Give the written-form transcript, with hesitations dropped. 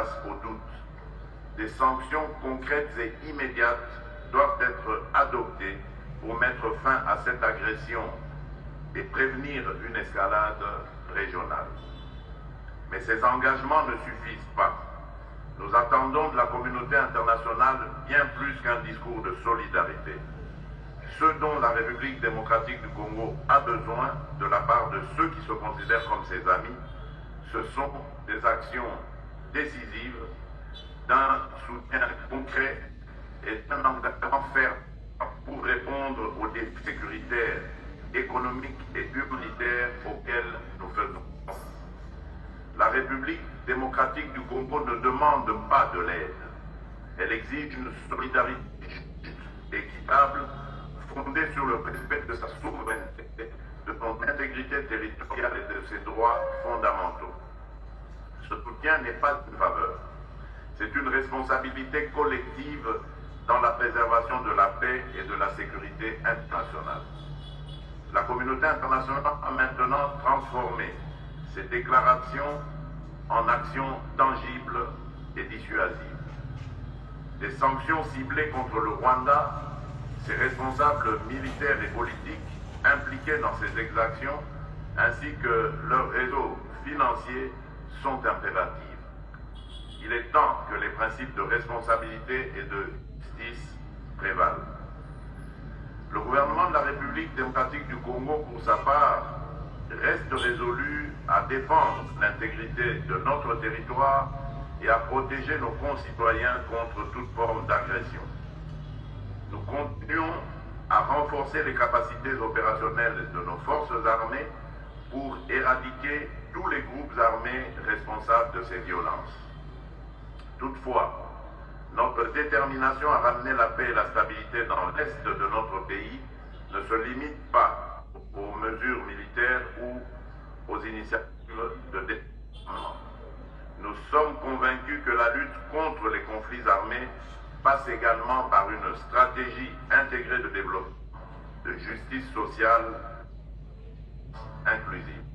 place au doute. Des sanctions concrètes et immédiates doivent être adoptées pour mettre fin à cette agression et prévenir une escalade régionale. Mais ces engagements ne suffisent pas. Nous attendons de la communauté internationale bien plus qu'un discours de solidarité. Ce dont la République démocratique du Congo a besoin de la part de ceux qui se considèrent comme ses amis, ce sont des actions décisives, d'un soutien concret et d'un engagement ferme pour répondre aux défis sécuritaires, économiques et humanitaires auxquels nous faisons face. La République démocratique du Congo ne demande pas de l'aide. Elle exige une solidarité équitable, fondée sur le respect de sa souveraineté, de son intégrité territoriale et de ses droits fondamentaux. Ce soutien n'est pas une faveur. C'est une responsabilité collective dans la préservation de la paix et de la sécurité internationale. La communauté internationale a maintenant transformé ces déclarations en actions tangibles et dissuasives. Des sanctions ciblées contre le Rwanda, ses responsables militaires et politiques impliqués dans ces exactions, ainsi que leurs réseaux financiers sont impératifs. Il est temps que les principes de responsabilité et de justice prévalent. Le gouvernement de la République démocratique du Congo, pour sa part, reste résolu à défendre l'intégrité de notre territoire et à protéger nos concitoyens contre toute forme d'agression. Nous continuons à renforcer les capacités opérationnelles de nos forces armées pour éradiquer tous les groupes armés responsables de ces violences. Toutefois, notre détermination à ramener la paix et la stabilité dans l'est de notre pays ne se limite pas aux mesures militaires ou aux initiatives de développement. Nous sommes convaincus que la lutte contre les conflits armés passe également par une stratégie intégrée de développement, de justice sociale inclusive.